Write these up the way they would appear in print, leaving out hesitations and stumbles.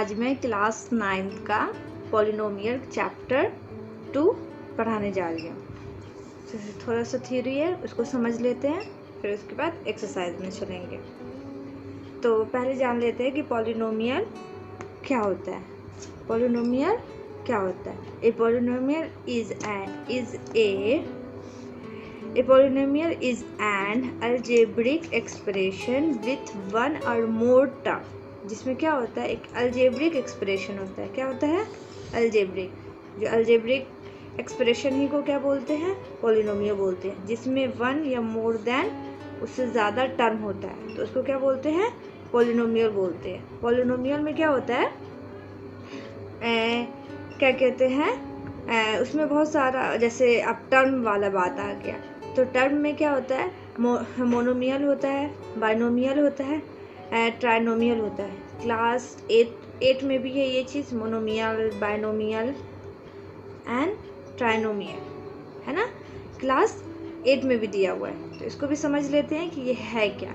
आज मैं class 9th का पॉलिनोमियल चैप्टर 2 पढ़ाने जा रही हूँ। थोड़ा सा थ्योरी है, उसको समझ लेते हैं, फिर उसके बाद एक्सरसाइज में चलेंगे। तो पहले जान लेते हैं कि पॉलिनोमियल क्या होता है। पॉलिनोमियल क्या होता है? A polynomial A polynomial is an algebraic expression with one or more term। जिसमें क्या होता है, एक algebraic expression होता है। क्या होता है? algebraic। जो algebraic expression ही को क्या बोलते हैं? polynomial बोलते हैं। जिसमें one या more than उससे ज़्यादा टर्म होता है तो उसको क्या बोलते हैं? polynomial बोलते हैं। polynomial में क्या होता है, क्या कहते हैं, उसमें बहुत सारा, जैसे अब टर्म वाला बात आ गया तो टर्म में क्या होता है, मोनोमियल होता है, बाइनोमियल होता है, ट्राइनोमियल होता है। क्लास 8 में भी है ये चीज़, मोनोमियल, बाइनोमियल एंड ट्राइनोमियल, है ना। क्लास 8 में भी दिया हुआ है, तो इसको भी समझ लेते हैं कि ये है क्या।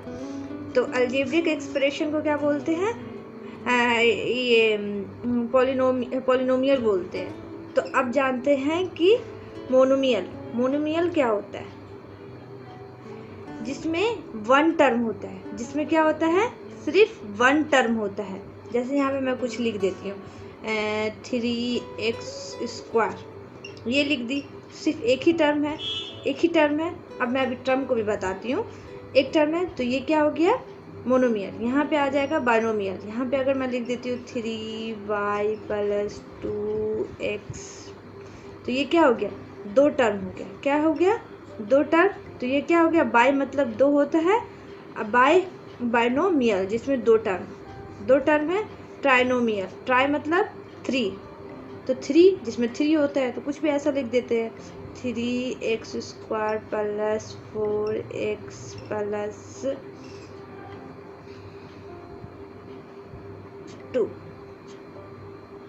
तो अलजेब्रिक एक्सप्रेशन को क्या बोलते हैं? ये पॉलिनोमियल बोलते हैं। तो अब जानते हैं कि मोनोमियल क्या होता है? जिसमें वन टर्म होता है। जिसमें क्या होता है? सिर्फ वन टर्म होता है। जैसे यहाँ पे मैं कुछ लिख देती हूँ, 3x², ये लिख दी, सिर्फ एक ही टर्म है। अब मैं अभी टर्म को भी बताती हूँ। एक टर्म है तो ये क्या हो गया? मोनोमियल। यहाँ पे आ जाएगा बाइनोमियल। यहाँ पे अगर मैं लिख देती हूँ 3y + 2x, तो ये क्या हो गया? दो टर्म हो गया। क्या हो गया? दो टर्म। तो ये क्या हो गया? बाई मतलब दो होता है, अब बाइनोमियल जिसमें दो टर्म है। ट्राइनोमियल, ट्राई मतलब 3, तो 3 जिसमें 3 होता है तो कुछ भी ऐसा लिख देते हैं, 3x² + 4x + 2,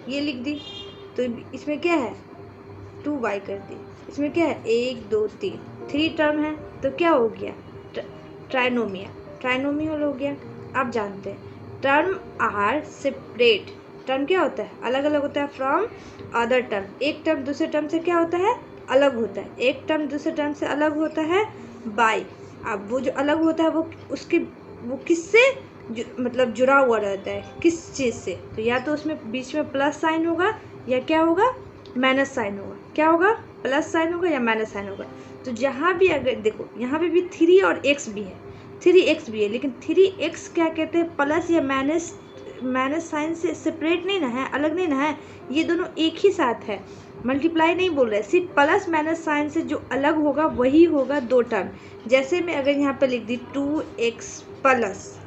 ये लिख दी। तो इसमें क्या है? 2y कर दी। इसमें क्या है? 1 2 3, 3 टर्म है तो क्या हो गया? ट्राइनोमियल हो गया। अब जानते हैं टर्म आर सेपरेट। टर्म क्या होता है? अलग अलग होता है फ्रॉम अदर टर्म। एक टर्म दूसरे टर्म से क्या होता है? अलग होता है। एक टर्म दूसरे टर्म से अलग होता है बाय। अब वो जो अलग होता है वो किससे मतलब जुड़ा हुआ रहता है? किस चीज़ से? तो या तो उसमें बीच में प्लस साइन होगा या क्या होगा? माइनस साइन होगा। क्या होगा? प्लस साइन होगा या माइनस साइन होगा। तो जहाँ भी अगर देखो, यहाँ पे भी 3 और x भी है, 3x भी है, लेकिन 3x क्या कहते हैं? प्लस या माइनस साइन से सेपरेट नहीं ना है, अलग नहीं ना है, ये दोनों एक ही साथ है। मल्टीप्लाई नहीं बोल रहे, सिर्फ प्लस माइनस साइन से जो अलग होगा वही होगा दो टर्म। जैसे मैं अगर यहाँ पे लिख दी 2x +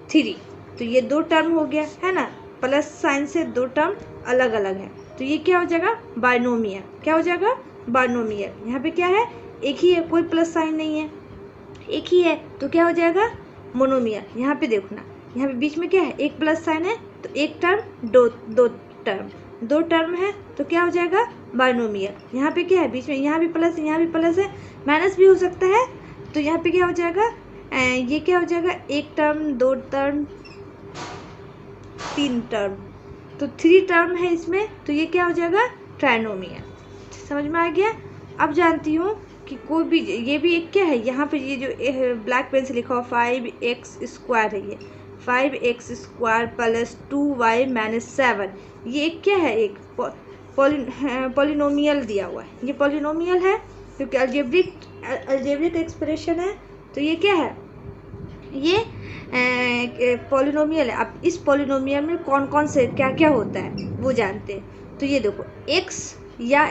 3, तो ये दो टर्म हो गया, है ना। प्लस साइन से दो टर्म अलग अलग है, तो ये क्या हो जाएगा? बाइनोमियल। क्या हो जाएगा? बाइनोमियल। यहाँ पे क्या है? एक ही है, कोई प्लस साइन नहीं है, एक ही है, तो क्या हो जाएगा? मोनोमियल। यहाँ पे देखो ना, यहाँ पे बीच में क्या है? एक प्लस साइन है, तो एक टर्म दो टर्म है, तो क्या हो जाएगा? बाइनोमियल। यहाँ पे क्या है? बीच में यहाँ भी प्लस है, माइनस भी हो सकता है, तो यहाँ पे क्या हो जाएगा? ये क्या हो जाएगा? एक टर्म, दो टर्म, 3 टर्म, तो 3 टर्म है इसमें, तो ये क्या हो जाएगा? ट्राइनोमियल। समझ में आ गया? अब जानती हूँ कि कोई भी, ये भी एक क्या है, यहाँ पे ये जो ब्लैक पेन से लिखा हुआ 5x² है, ये 5x² + 2y - 7, ये एक क्या है? एक पॉलिनोमियल दिया हुआ है। ये पॉलिनोमियल है क्योंकि अलजेब्रिक एक्सप्रेशन है, तो ये क्या है? ये पॉलिनोमियल है। अब इस पॉलिनोमियल में कौन कौन से क्या क्या होता है वो जानते हैं। तो ये देखो, x या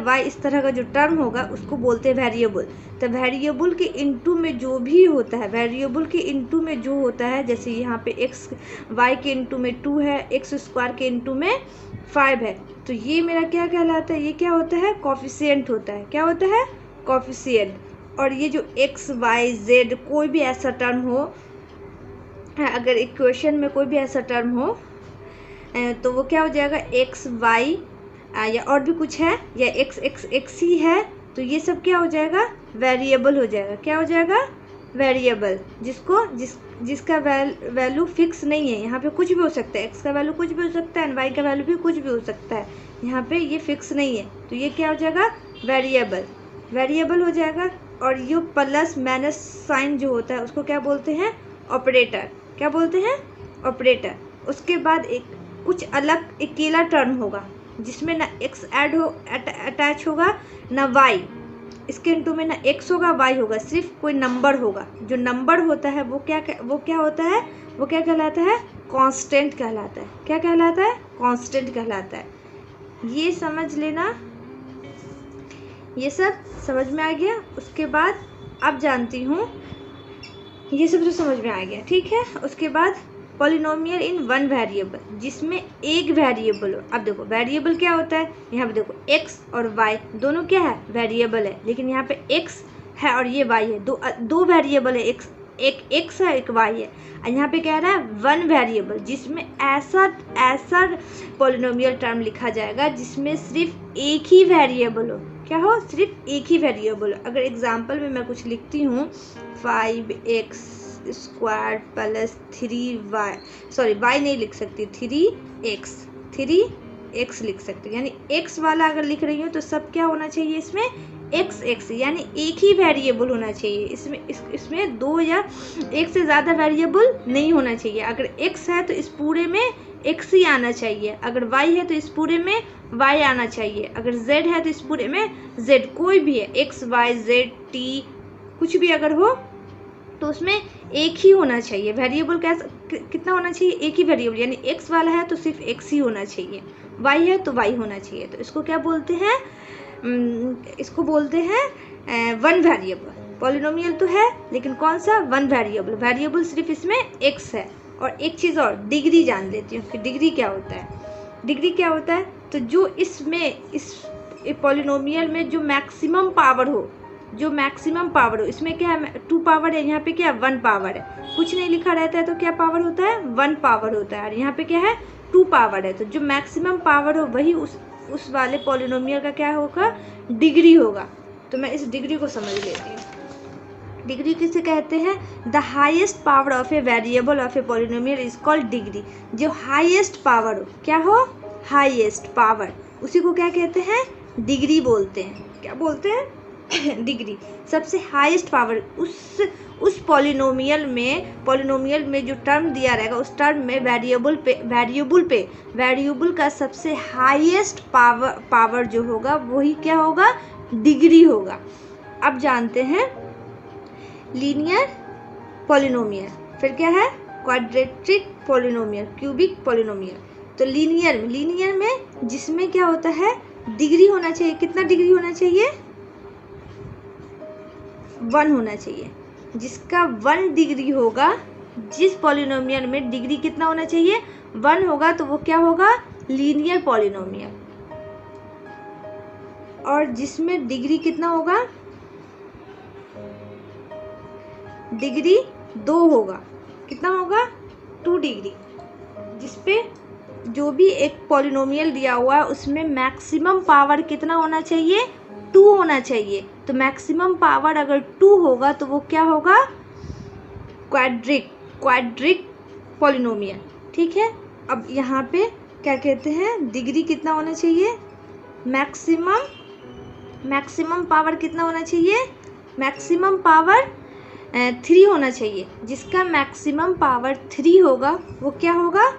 y इस तरह का जो टर्म होगा उसको बोलते हैं वेरिएबल। तो वेरिएबल के इनटू में जो भी होता है, जैसे यहाँ पे y के इनटू में 2 है, x² के इनटू में 5 है, तो ये मेरा क्या कहलाता है? ये क्या होता है? कोफिशिएंट होता है। क्या होता है? कोफिशिएंट। और ये जो x y z कोई भी ऐसा टर्म हो, अगर इक्वेशन में कोई भी ऐसा टर्म हो तो वो क्या हो जाएगा? x y या और भी कुछ है, या x ही है, तो ये सब क्या हो जाएगा? वेरिएबल हो जाएगा। क्या हो जाएगा? वेरिएबल, जिसका वैल्यू फिक्स नहीं है। यहाँ पे कुछ भी हो सकता है, एक्स का वैल्यू कुछ भी हो सकता है एंड वाई का वैल्यू भी कुछ भी हो सकता है। यहाँ पे ये फिक्स नहीं है, तो ये क्या हो जाएगा, वेरिएबल हो जाएगा। और ये प्लस माइनस साइन जो होता है उसको क्या बोलते हैं, ऑपरेटर। क्या बोलते हैं, ऑपरेटर। उसके बाद एक कुछ अलग अकेला टर्म होगा जिसमें ना एक्स ऐड हो अटैच होगा ना वाई, इसके इंटू में ना एक्स होगा वाई होगा, सिर्फ कोई नंबर होगा। जो नंबर होता है वो क्या होता है, वो क्या कहलाता है, कांस्टेंट कहलाता है। क्या कहलाता है, कांस्टेंट कहलाता है। ये समझ लेना, ये सब समझ में आ गया। उसके बाद अब जानती हूँ, ये सब तो समझ में आ गया, ठीक है। उसके बाद पॉलिनोमियल इन वन वेरिएबल, जिसमें एक वेरिएबल हो। अब देखो वेरिएबल क्या होता है, यहाँ पे देखो एक्स और वाई दोनों क्या है, वेरिएबल है। लेकिन यहाँ पे एक्स है और ये वाई है, दो वेरिएबल है, एक एक्स है एक वाई है। और यहाँ पे कह रहा है वन वेरिएबल, जिसमें ऐसा पॉलिनोमियल टर्म लिखा जाएगा जिसमें सिर्फ एक ही वेरिएबल हो। क्या हो, सिर्फ एक ही वेरिएबल हो। अगर एग्जाम्पल में मैं कुछ लिखती हूँ 5x square plus 3y, sorry y नहीं लिख सकती, 3x लिख सकती हूँ। यानी x वाला अगर लिख रही हूँ तो सब क्या होना चाहिए, इसमें x यानी एक ही वेरिएबल होना चाहिए। इसमें दो या एक से ज़्यादा वेरिएबल नहीं होना चाहिए। अगर x है तो इस पूरे में x ही आना चाहिए, अगर y है तो इस पूरे में y आना चाहिए, अगर z है तो इस पूरे में z, कोई भी है x y z t कुछ भी अगर हो तो उसमें एक ही होना चाहिए वेरिएबल। कितना होना चाहिए, एक ही वेरिएबल। यानी x वाला है तो सिर्फ x ही होना चाहिए, y है तो y होना चाहिए। तो इसको क्या बोलते हैं, इसको बोलते हैं वन वेरिएबल। पॉलिनोमियल तो है लेकिन कौन सा, वन वेरिएबल। वेरिएबल सिर्फ इसमें x है। और एक चीज़ और, डिग्री जान लेती हूँ कि डिग्री क्या होता है। डिग्री क्या होता है, तो जो इसमें इस पॉलिनोमियल में जो मैक्सिमम पावर हो, इसमें क्या है, 2 पावर है, यहाँ पे क्या है, 1 पावर है। कुछ नहीं लिखा रहता है तो क्या पावर होता है, 1 पावर होता है। और यहाँ पे क्या है, 2 पावर है। तो जो मैक्सिमम पावर हो वही उस वाले पॉलिनोमियल का क्या होगा, डिग्री होगा। तो मैं इस डिग्री को समझ लेती हूँ। डिग्री किसे कहते हैं, the highest power of a variable of a polynomial is called degree. जो हाईएस्ट पावर हो, क्या हो, हाईएस्ट पावर, उसी को क्या कहते हैं, डिग्री बोलते हैं। क्या बोलते हैं, डिग्री। सबसे हाईएस्ट पावर उस पॉलिनोमियल में जो टर्म दिया रहेगा, उस टर्म में वेरिएबल का सबसे हाईएस्ट पावर जो होगा वही क्या होगा, डिग्री होगा। अब जानते हैं लीनियर पॉलिनोमियल, फिर क्या है, क्वाड्रेटिक पॉलिनोमियल, क्यूबिक पॉलिनोमियल। तो लीनियर में जिसमें क्या होता है, डिग्री होना चाहिए। कितना डिग्री होना चाहिए, 1 होना चाहिए। जिसका 1 डिग्री होगा, जिस पॉलिनोमियल में डिग्री कितना होना चाहिए, 1 होगा, तो वो क्या होगा, लीनियर पॉलिनोमियल। और जिसमें डिग्री कितना होगा, डिग्री 2 होगा। कितना होगा, 2 डिग्री। जिसपे जो भी एक पॉलिनोमियल दिया हुआ है उसमें मैक्सिमम पावर कितना होना चाहिए, 2 होना चाहिए। तो मैक्सिमम पावर अगर 2 होगा तो वो क्या होगा, क्वाड्रिक पॉलिनोमियल, ठीक है। अब यहाँ पे क्या कहते हैं, डिग्री कितना होना चाहिए, मैक्सिमम पावर कितना होना चाहिए, मैक्सिमम पावर 3 होना चाहिए। जिसका मैक्सिमम पावर 3 होगा वो क्या होगा,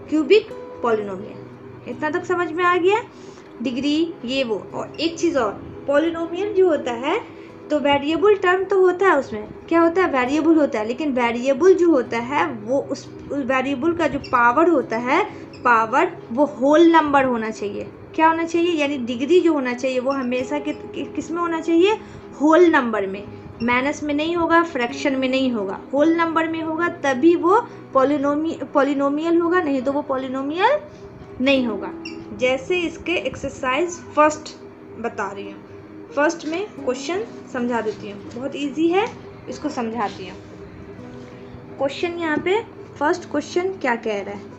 क्यूबिक पॉलिनोमियल। इतना तक समझ में आ गया, डिग्री ये वो। और एक चीज़ और, पॉलिनोमियल जो होता है तो वेरिएबल टर्म तो होता है, उसमें क्या होता है, वेरिएबल होता है। लेकिन वेरिएबल जो होता है वो उस वेरिएबल का जो पावर होता है, वो होल नंबर होना चाहिए। क्या होना चाहिए, यानी डिग्री जो होना चाहिए वो हमेशा किस में होना चाहिए, होल नंबर में, माइनस में नहीं होगा, फ्रैक्शन में नहीं होगा, होल नंबर में होगा, तभी वो पॉलिनोमियल होगा, नहीं तो वो पॉलिनोमियल नहीं होगा। जैसे इसके एक्सरसाइज फर्स्ट बता रही हूँ, फर्स्ट में क्वेश्चन समझा देती हूँ, बहुत इजी है, इसको समझाती हूँ। क्वेश्चन यहाँ पे फर्स्ट क्वेश्चन क्या कह रहा है,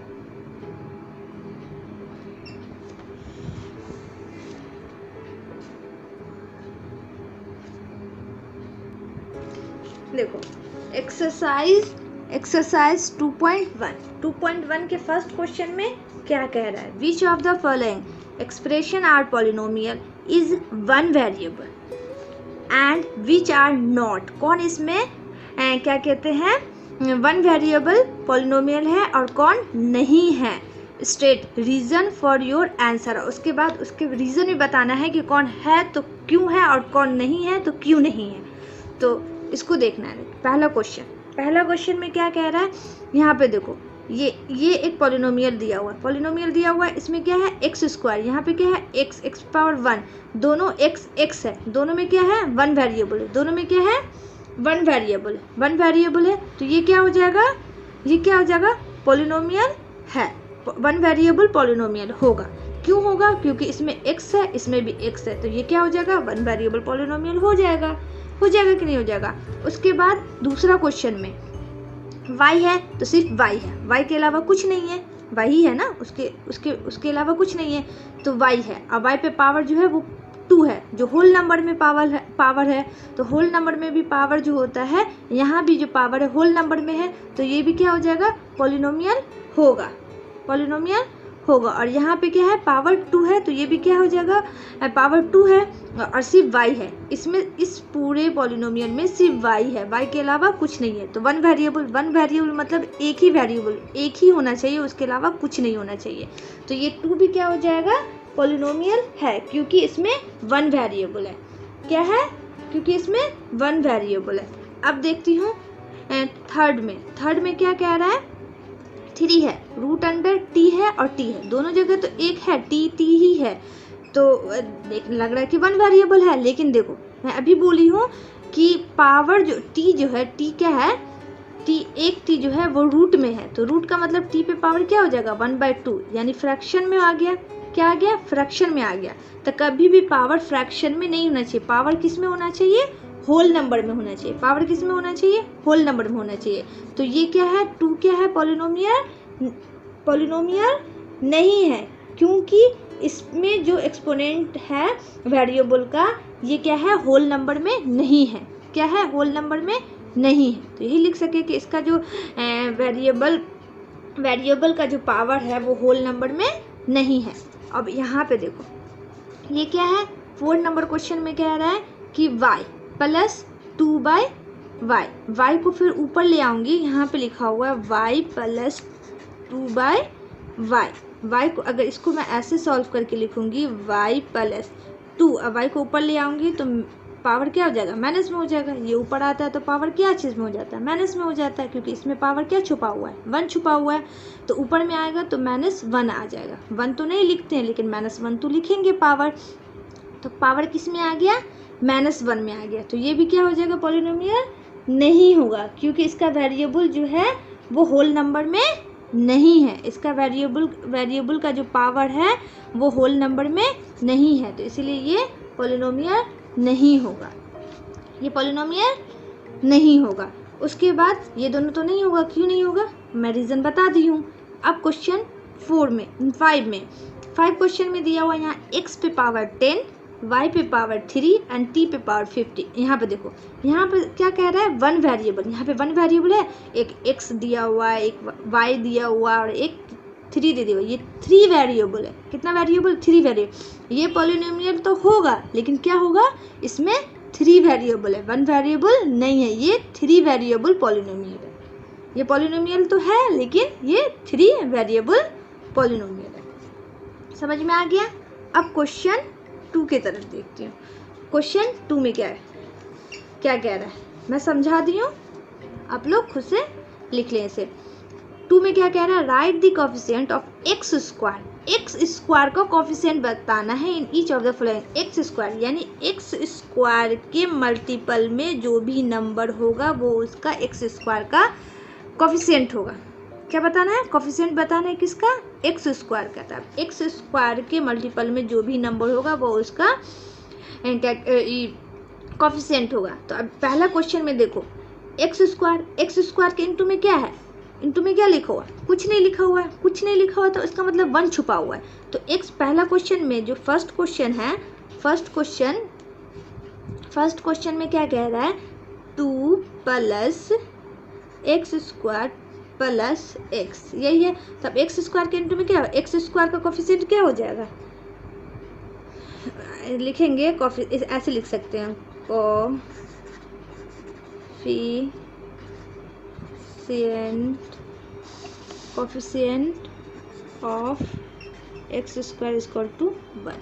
देखो एक्सरसाइज 2.1 के फर्स्ट क्वेश्चन में क्या कह रहा है, which of the following expression are polynomial is one variable and which are not, कौन इसमें क्या कहते हैं वन वेरिएबल पॉलिनोमियल है और कौन नहीं है, state reason for your answer. उसके बाद उसके रीजन भी बताना है कि कौन है तो क्यों है और कौन नहीं है तो क्यों नहीं है। तो इसको देखना है। पहला क्वेश्चन में क्या कह रहा है, यहाँ पे देखो ये एक पॉलिनोमियल दिया हुआ है, इसमें क्या है एक्स स्क्वायर, यहाँ पे क्या है एक्स पावर 1, दोनों एक्स है, दोनों में क्या है वन वेरिएबल है, दोनों में क्या है वन वेरिएबल है। तो ये क्या हो जाएगा पॉलिनोमियल है, वन वेरिएबल पॉलिनोमियल होगा। क्यों होगा, क्योंकि इसमें एक्स है इसमें भी एक्स है, तो ये क्या हो जाएगा वन वेरिएबल पॉलिनोमियल हो जाएगा कि नहीं हो जाएगा। उसके बाद दूसरा क्वेश्चन में y है तो सिर्फ y है, y के अलावा कुछ नहीं है, y ही है ना, उसके अलावा कुछ नहीं है तो y है। अब y पे पावर जो है वो 2 है, जो होल नंबर में पावर है तो होल नंबर में भी पावर जो होता है, यहाँ भी जो पावर है होल नंबर में है, तो ये भी क्या हो जाएगा पॉलिनोमियल होगा। और यहाँ पे क्या है पावर 2 है तो ये भी क्या हो जाएगा पावर 2 है और सिर्फ y है, इसमें इस पूरे पॉलिनोमियल में सिर्फ y है, y के अलावा कुछ नहीं है। तो वन वेरिएबल मतलब एक ही होना चाहिए, उसके अलावा कुछ नहीं होना चाहिए। तो ये 2 भी क्या हो जाएगा पॉलिनोमियल है, क्योंकि इसमें वन वेरिएबल है। क्या है, क्योंकि इसमें वन वेरिएबल है। अब देखती हूँ थर्ड में क्या कह रहा है, 3 है, रूट अंडर t है और t है, दोनों जगह तो एक है, t ही है, तो लग रहा है कि वन वेरिएबल है। लेकिन देखो मैं अभी बोली हूँ कि पावर जो t जो है, t क्या है, एक t जो है वो रूट में है, तो रूट का मतलब t पे पावर क्या हो जाएगा 1/2, यानी फ्रैक्शन में आ गया। क्या आ गया, फ्रैक्शन में आ गया। तो कभी भी पावर फ्रैक्शन में नहीं होना चाहिए, पावर किस में होना चाहिए, होल नंबर में होना चाहिए। पावर किस में होना चाहिए, होल नंबर में होना चाहिए। तो ये क्या है 2 क्या है पॉलिनोमियल नहीं है, क्योंकि इसमें जो एक्सपोनेंट है वेरिएबल का ये क्या है होल नंबर में नहीं है। क्या है, होल नंबर में नहीं है। तो यही लिख सके कि इसका जो वेरिएबल का जो पावर है वो होल नंबर में नहीं है। अब यहाँ पे देखो ये क्या है, 4 नंबर क्वेश्चन में कह रहा है कि y प्लस 2/y, y को फिर ऊपर ले आऊँगी, यहाँ पे लिखा हुआ है y प्लस 2/y, y को अगर इसको मैं ऐसे सॉल्व करके लिखूँगी y प्लस 2, अब y को ऊपर ले आऊँगी तो पावर क्या हो जाएगा, माइनस में हो जाएगा। ये ऊपर आता है तो पावर क्या चीज़ में हो जाता है, माइनस में हो जाता है, क्योंकि इसमें पावर क्या छुपा हुआ है, 1 छुपा हुआ है। तो ऊपर में आएगा तो -1 आ जाएगा। 1 तो नहीं लिखते हैं लेकिन -1 तो लिखेंगे पावर। तो पावर किस में आ गया, -1 में आ गया। तो ये भी क्या हो जाएगा पॉलिनोमियल नहीं होगा, क्योंकि इसका वेरिएबल जो है वो होल नंबर में नहीं है। इसका वेरिएबल का जो पावर है वो होल नंबर में नहीं है, तो इसीलिए ये पॉलिनोमियल नहीं होगा, ये पॉलिनोमियल नहीं होगा। उसके बाद ये दोनों तो नहीं होगा। क्यों नहीं होगा, मैं रीज़न बता दी हूँ। अब क्वेश्चन 5 क्वेश्चन में दिया हुआ यहाँ x पे पावर 10, y पे पावर 3 एंड t पे पावर 50। यहाँ पे देखो, यहाँ पे क्या कह रहा है वन वेरिएबल, यहाँ पे वन वेरिएबल है, एक x दिया हुआ है, एक y दिया हुआ है और एक 3 दे दिया। ये 3 वेरिएबल है। कितना वेरिएबल, 3 वेरिएबल। ये पॉलिनोमियल तो होगा, लेकिन क्या होगा, इसमें 3 वेरिएबल है, वन वेरिएबल नहीं है। ये 3 वेरिएबल पॉलिनोमियल है। ये पॉलिनोमियल तो है लेकिन ये 3 वेरिएबल पॉलिनोमियल है। समझ में आ गया। अब क्वेश्चन 2 की तरफ देखती हूँ। क्वेश्चन 2 में क्या है, क्या कह रहा है, मैं समझा दी हूँ, आप लोग खुद से लिख लें इसे। 2 में क्या कह रहा है, right the coefficient of x square का कोफिशिएंट बताना है in each of the following. X square यानी एक्स स्क्वायर के मल्टीपल में जो भी नंबर होगा वो उसका एक्स स्क्वायर का कोफिशिएंट होगा। क्या बताना है, कोफिशिएंट बताना है किसका, एक्स स्क्वायर का। तब एक्स स्क्वायर के मल्टीपल में जो भी नंबर होगा वो उसका कोफिशिएंट होगा। तो अब पहला क्वेश्चन में देखो, एक्स स्क्वायर के इंटू में क्या है, इंटू में क्या लिखा हुआ है, कुछ नहीं लिखा हुआ तो इसका मतलब 1 छुपा हुआ है। तो एक्स पहला क्वेश्चन में जो फर्स्ट क्वेश्चन है, फर्स्ट क्वेश्चन में क्या कह रहा है, 2 plus x square plus x, यही है। तब एक्स स्क्वायर के इंटू में क्या, एक्स स्क्वायर का कोफिशिएंट क्या हो जाएगा, लिखेंगे ऐसे लिख सकते हैं, coefficient of x square equal to 1।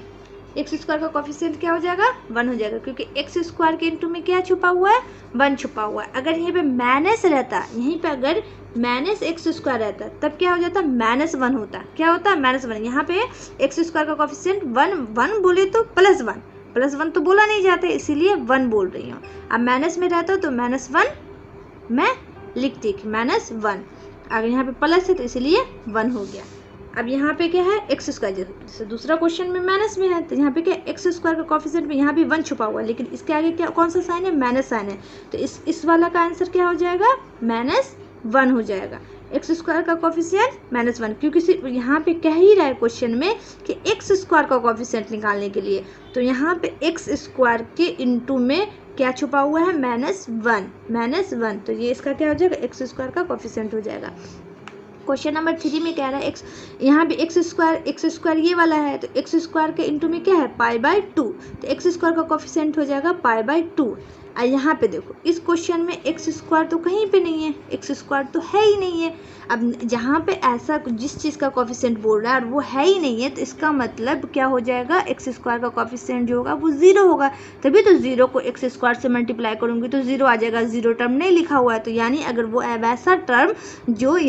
X square का कोफिशिएंट क्या हो जाएगा, 1 हो जाएगा, क्योंकि एक्स स्क्वायर के इंटू में क्या छुपा हुआ है, 1 छुपा हुआ है। अगर यहीं पे माइनस रहता, यहीं पे अगर माइनस एक्स स्क्वायर रहता तब क्या हो जाता, -1 होता। क्या होता है, -1। यहाँ पे एक्स स्क्वायर का कोफिशिएंट 1 बोले तो +1 तो बोला नहीं जाता, इसीलिए 1 बोल रही हूँ। अब माइनस में रहता तो -1 मैं लिखती कि -1, अगर यहाँ पे प्लस है तो इसलिए 1 हो गया। अब यहाँ पे क्या है, एक्स स्क्वायर, जैसे दूसरा क्वेश्चन में माइनस में है तो यहाँ पे क्या, एक्स स्क्वायर का कोफिशिएंट में यहाँ भी 1 छुपा हुआ है, लेकिन इसके आगे क्या, कौन सा साइन है, माइनस साइन है, तो इस वाला का आंसर क्या हो जाएगा, -1 हो जाएगा। एक्स स्क्वायर का कोफिशिएंट -1, क्योंकि सिर्फ यहाँ पे कह ही रहा है क्वेश्चन में कि एक्स स्क्वायर का कोफिशिएंट निकालने के लिए, तो यहाँ पे एक्स स्क्वायर के इंटू में क्या छुपा हुआ है, -1, तो ये इसका क्या हो जाएगा, एक्स स्क्वायर का कोफिशिएंट हो जाएगा। क्वेश्चन नंबर 3 में कह रहा है यहाँ पे एक्स स्क्वायर ये वाला है, तो एक्स स्क्वायर के इंटू में क्या है, π/2, तो एक्स स्क्वायर का कोफिशिएंट हो जाएगा π/2। और यहाँ पे देखो इस क्वेश्चन में एक्स स्क्वायर तो कहीं पे नहीं है, एक्स स्क्वायर तो है ही नहीं है। अब जहाँ पे ऐसा जिस चीज़ का कोफिशिएंट बोल रहा है और वो है ही नहीं है, तो इसका मतलब क्या हो जाएगा, एक्स स्क्वायर का कोफिशिएंट जो होगा वो 0 होगा। तभी तो 0 को एक्स स्क्वायर से मल्टीप्लाई करूँगी तो 0 आ जाएगा, 0 टर्म नहीं लिखा हुआ है, तो यानी अगर वो वैसा टर्म जो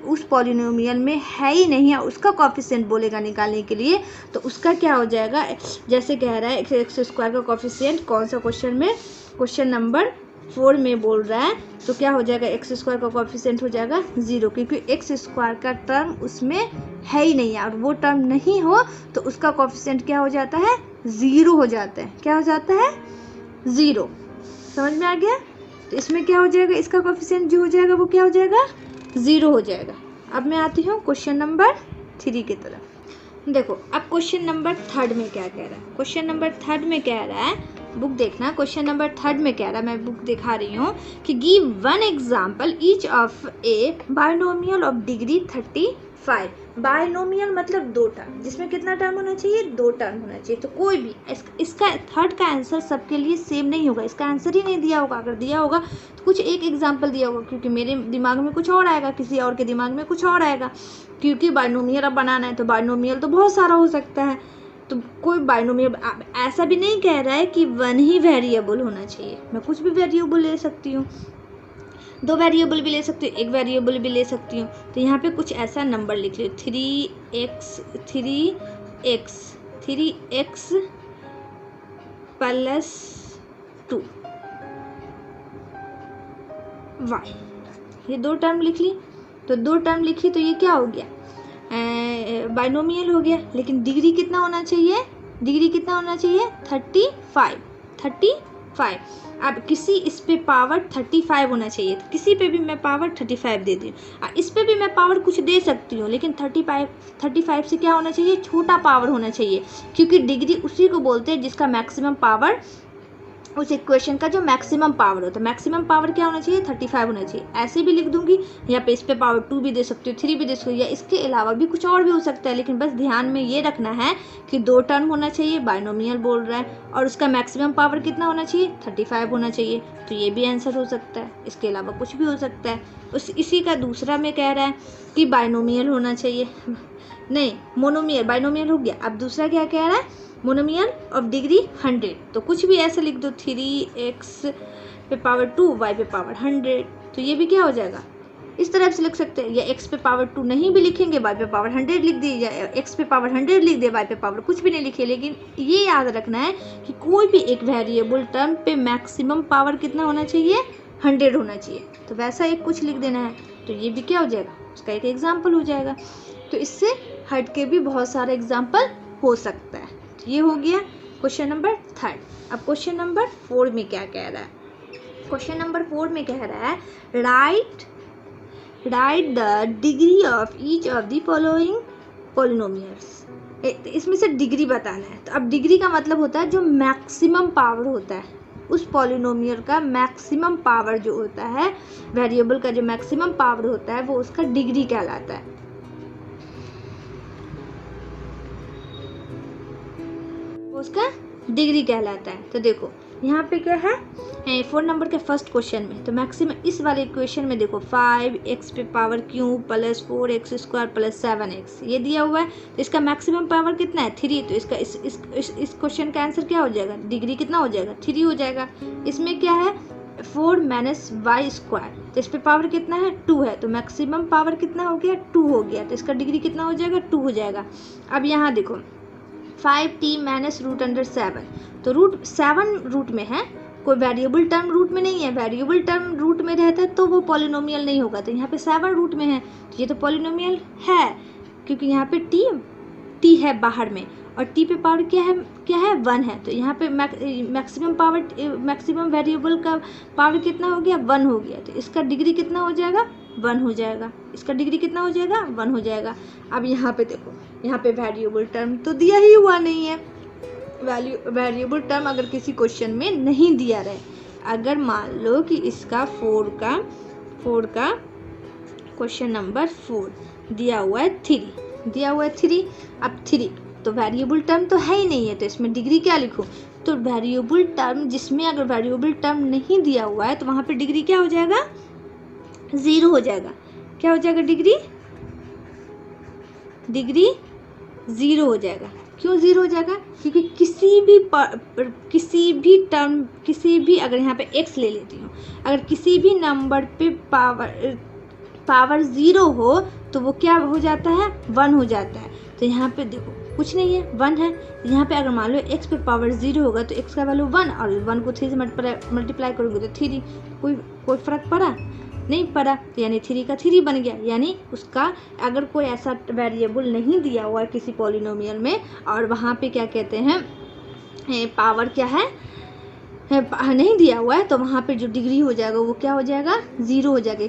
उस पॉलिनोमियल में है ही नहीं है उसका कोफिशिएंट बोलेगा निकालने के लिए, तो उसका क्या हो जाएगा, जैसे कह रहा है एक्स स्क्वायर का कोफिशिएंट कौन सा क्वेश्चन में, क्वेश्चन नंबर 4 में बोल रहा है, तो क्या हो जाएगा, एक्स स्क्वायर का कोफिशिएंट हो जाएगा 0, क्योंकि एक्स स्क्वायर का टर्म उसमें है ही नहीं है, और वो टर्म नहीं हो तो उसका कोफिशिएंट क्या हो जाता है, 0 हो जाता है। क्या हो जाता है, 0। समझ में आ गया। तो इसमें क्या हो जाएगा, इसका कोफिशिएंट जो हो जाएगा वो क्या हो जाएगा, 0 हो जाएगा। अब मैं आती हूँ क्वेश्चन नंबर 3 की तरफ। देखो अब क्वेश्चन नंबर 3 में क्या कह रहा है, क्वेश्चन नंबर 3 में कह रहा है, बुक देखना, क्वेश्चन नंबर 3 में कह रहा है, मैं बुक दिखा रही हूँ कि give 1 example each of A binomial of degree 35। Binomial मतलब 2 टर्म, जिसमें कितना टर्म होना चाहिए, 2 टर्म होना चाहिए। तो कोई भी इसका 3 का आंसर सबके लिए सेम नहीं होगा, इसका आंसर ही नहीं दिया होगा। अगर दिया होगा तो कुछ एक एग्जाम्पल दिया होगा, क्योंकि मेरे दिमाग में कुछ और आएगा, किसी और के दिमाग में कुछ और आएगा, क्योंकि बायनोमियल अब बनाना है तो बायनोमियल तो बहुत सारा हो सकता है। तो कोई बायनोमियल ऐसा भी नहीं कह रहा है कि 1 ही वेरिएबल होना चाहिए, मैं कुछ भी वेरिएबल ले सकती हूँ, 2 वेरिएबल भी ले सकती हूँ, 1 वेरिएबल भी ले सकती हूँ। तो यहाँ पे कुछ ऐसा नंबर लिख लो, 3x प्लस 2y, ये 2 टर्म लिख ली। तो 2 टर्म लिखी तो ये क्या हो गया, बाइनोमियल हो गया। लेकिन डिग्री कितना होना चाहिए, डिग्री कितना होना चाहिए, 35। अब किसी इस पे पावर 35 होना चाहिए, तो किसी पे भी मैं पावर 35 दे दी, इस पे भी मैं पावर कुछ दे सकती हूँ, लेकिन 35 से क्या होना चाहिए, छोटा पावर होना चाहिए, क्योंकि डिग्री उसी को बोलते हैं जिसका मैक्सिमम पावर, उस इक्वेशन का जो मैक्सिमम पावर होता है। मैक्सिमम पावर क्या होना चाहिए, 35 होना चाहिए। ऐसे भी लिख दूंगी, यहाँ पे इस पे पावर 2 भी दे सकती हूँ, 3 भी दे सकती हूँ, या इसके अलावा भी कुछ और भी हो सकता है। लेकिन बस ध्यान में ये रखना है कि 2 टर्म होना चाहिए, बाइनोमियल बोल रहा है, और उसका मैक्सिमम पावर कितना होना चाहिए, 35 होना चाहिए। तो ये भी आंसर हो सकता है, इसके अलावा कुछ भी हो सकता है। इसी का दूसरा में कह रहा है कि बाइनोमियल होना चाहिए, नहीं मोनोमियल, बाइनोमियल हो गया। अब दूसरा क्या कह रहा है, मोनोमियल ऑफ डिग्री 100, तो कुछ भी ऐसे लिख दो, 3x पे पावर 2 y पे पावर 100, तो ये भी क्या हो जाएगा, इस तरह से लिख सकते हैं। या x पे पावर 2 नहीं भी लिखेंगे, y पे पावर 100 लिख दिए, या x पे पावर 100 लिख दिए, y पे पावर कुछ भी नहीं लिखे। लेकिन ये याद रखना है कि कोई भी एक वेरिएबल टर्म पे मैक्सिमम पावर कितना होना चाहिए, 100 होना चाहिए। तो वैसा एक कुछ लिख देना है, तो ये भी क्या हो जाएगा, उसका एक एग्जाम्पल हो जाएगा। तो इससे हट के भी बहुत सारे एग्जाम्पल हो सकता है। ये हो गया क्वेश्चन नंबर 3। अब क्वेश्चन नंबर 4 में क्या कह रहा है, क्वेश्चन नंबर 4 में कह रहा है right the degree of each of the following polynomials. इसमें से डिग्री बताना है। तो अब डिग्री का मतलब होता है जो मैक्सिमम पावर होता है, उस पॉलिनोमियल का मैक्सिमम पावर जो होता है, वेरिएबल का जो मैक्सिमम पावर होता है वो उसका डिग्री कहलाता है। वो उसका डिग्री कहलाता है। तो देखो यहाँ पे क्या है 4 नंबर के फर्स्ट क्वेश्चन में, तो मैक्सिमम इस वाले इक्वेशन में देखो 5x पे power cube plus 4x square plus 7x ये दिया हुआ है। तो इसका मैक्सिमम पावर कितना है 3। तो इसका इस क्वेश्चन का आंसर क्या हो जाएगा, डिग्री कितना हो जाएगा 3 हो जाएगा। इसमें क्या है 4 माइनस वाई स्क्वायर, तो इस पे पावर कितना है 2 है, तो मैक्सिमम पावर कितना हो गया 2 हो गया। तो इसका डिग्री कितना हो जाएगा 2 हो जाएगा। अब यहाँ देखो 5t माइनस रूट अंडर 7, तो रूट 7 रूट में है, कोई वेरिएबल टर्म रूट में नहीं है। वेरिएबल टर्म रूट में रहता है तो वो पॉलिनोमियल नहीं होगा। तो यहाँ पे 7 रूट में है तो ये तो पॉलिनोमियल है, क्योंकि यहाँ पे t है बाहर में और t पे पावर क्या है 1 है। तो यहाँ पे मैक्सिमम पावर, मैक्सिमम वेरिएबल का पावर कितना हो गया 1 हो गया। तो इसका डिग्री कितना हो जाएगा 1 हो जाएगा। इसका डिग्री कितना हो जाएगा 1 हो जाएगा। अब यहाँ पे देखो, यहाँ पे वेरिएबल टर्म तो दिया ही हुआ नहीं है। वेरिएबल टर्म अगर किसी क्वेश्चन में नहीं दिया रहे, अगर मान लो कि इसका 4 का क्वेश्चन नंबर 4 दिया हुआ है 3, अब 3 तो वेरिएबल टर्म तो है ही नहीं है, तो इसमें डिग्री क्या लिखूं। तो वेरिएबल टर्म जिसमें अगर वेरिएबल टर्म नहीं दिया हुआ है तो वहाँ पे डिग्री क्या हो जाएगा 0 हो जाएगा। क्या हो जाएगा डिग्री 0 हो जाएगा। क्यों 0 हो जाएगा, क्योंकि किसी भी अगर यहाँ पे x ले लेती हूँ, अगर किसी भी नंबर पे पावर 0 हो तो वो क्या हो जाता है 1 हो जाता है। तो यहाँ पे देखो कुछ नहीं है 1 है। यहाँ पे अगर मान लो x पे पावर 0 होगा तो x का वैल्यू 1 और 1 को 3 से मल्टीप्लाई करोगे तो 3। कोई फर्क पड़ा नहीं पड़ा, तो यानी 3 का 3 बन गया। यानी उसका अगर कोई ऐसा वेरिएबल नहीं दिया हुआ है किसी पॉलिनोमियल में और वहाँ पे क्या कहते हैं पावर क्या है नहीं दिया हुआ है, तो वहाँ पे जो डिग्री हो जाएगा वो क्या हो जाएगा 0 हो जाएगा।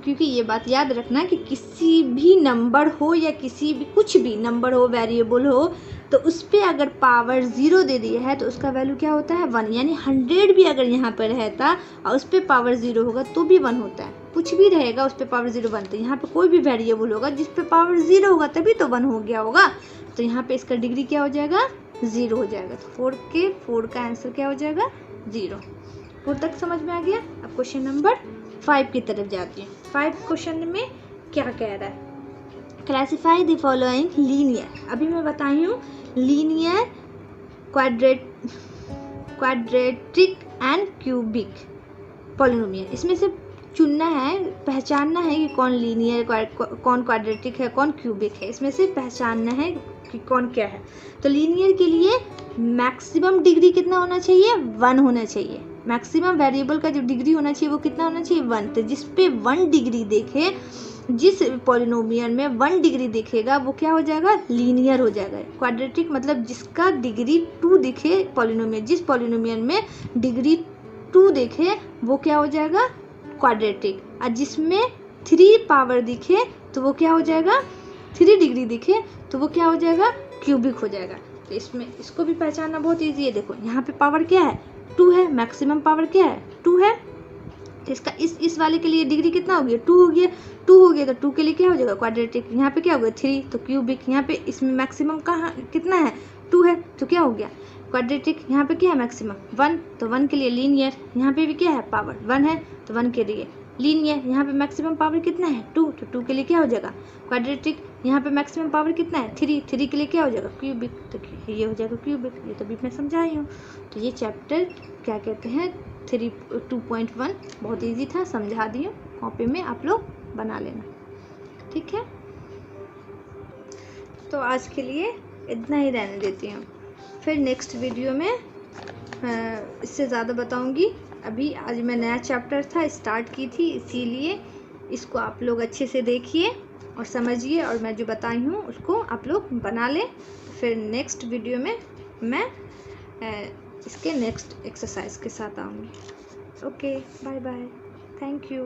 क्योंकि ये बात याद रखना कि किसी भी नंबर हो या किसी भी कुछ भी नंबर हो वेरिएबल हो तो उस पर अगर पावर 0 दे दिया है तो उसका वैल्यू क्या होता है 1। यानी 100 भी अगर यहाँ पर रहता और उस पर पावर 0 होगा तो भी 1 होता है। कुछ भी रहेगा उस पर पावर 0 बनता है। यहाँ पे कोई भी वेरिएबल होगा जिस पे पावर 0 होगा तभी तो 1 हो गया होगा। तो यहाँ पे इसका डिग्री क्या हो जाएगा 0 हो जाएगा। तो 4 का आंसर क्या हो जाएगा 0। 4 तक समझ में आ गया। अब क्वेश्चन नंबर 5 की तरफ जाती हूँ। 5 क्वेश्चन में क्या कह रहा है, क्लासीफाई द फॉलोइंग लीनियर। अभी मैं बताई हूँ linear, quadratic and cubic polynomial. इसमें से चुनना है, पहचानना है कि कौन लीनियर, कौन क्वाड्रेटिक है, कौन क्यूबिक है। इसमें से पहचानना है कि कौन क्या है। तो लीनियर के लिए मैक्सिमम डिग्री कितना होना चाहिए 1 होना चाहिए। मैक्सिमम वेरिएबल का जो डिग्री होना चाहिए वो कितना होना चाहिए 1। तो जिस पे 1 डिग्री देखे, जिस पॉलिनोमियल में 1 डिग्री दिखेगा वो क्या हो जाएगा लीनियर हो जाएगा। क्वाड्रेटिक मतलब जिसका डिग्री 2 दिखे पॉलिनोमियल, जिस पॉलिनोमियल में डिग्री 2 दिखे वो क्या हो जाएगा क्वाड्रेटिक। और जिसमें 3 पावर दिखे तो वो क्या हो जाएगा 3 डिग्री दिखे तो वो क्या हो जाएगा क्यूबिक हो जाएगा। तो इसमें इसको भी पहचानना बहुत ईजी है। देखो यहाँ पे पावर क्या है 2 है, मैक्सिमम पावर क्या है 2 है। तो इसका इस वाले के लिए डिग्री कितना हो गया 2 हो गया। 2 हो गया तो 2 के लिए क्या हो जाएगा क्वाड्रेटिक। यहाँ पे क्या हो गया 3 तो क्यूबिक। यहाँ पे इसमें मैक्सिमम कहाँ कितना है 2 है तो क्या हो गया क्वाड्रेटिक। यहाँ पे क्या है मैक्सिमम 1 तो 1 के लिए लीनियर। यहाँ पे भी क्या है पावर 1 है तो 1 के लिए लीनियर। यहाँ पे मैक्सिमम पावर कितना है 2 तो 2 के लिए क्या हो जाएगा क्वाड्रेटिक। यहाँ पे मैक्सिमम पावर कितना है 3 के लिए क्या हो जाएगा क्यूबिक। तो ये हो जाएगा क्यूबिक। ये तो भी मैं समझाई हूँ। तो ये चैप्टर क्या कहते हैं 2.1 बहुत इजी था, समझा दी हूँ। कॉपी में आप लोग बना लेना, ठीक है। तो आज के लिए इतना ही रहने देती हूँ, फिर नेक्स्ट वीडियो में इससे ज़्यादा बताऊँगी। अभी आज मैं नया चैप्टर था स्टार्ट की थी, इसीलिए इसको आप लोग अच्छे से देखिए और समझिए और मैं जो बताई हूँ उसको आप लोग बना लें। फिर नेक्स्ट वीडियो में मैं इसके नेक्स्ट एक्सरसाइज के साथ आऊँगी। Okay, bye bye, thank you.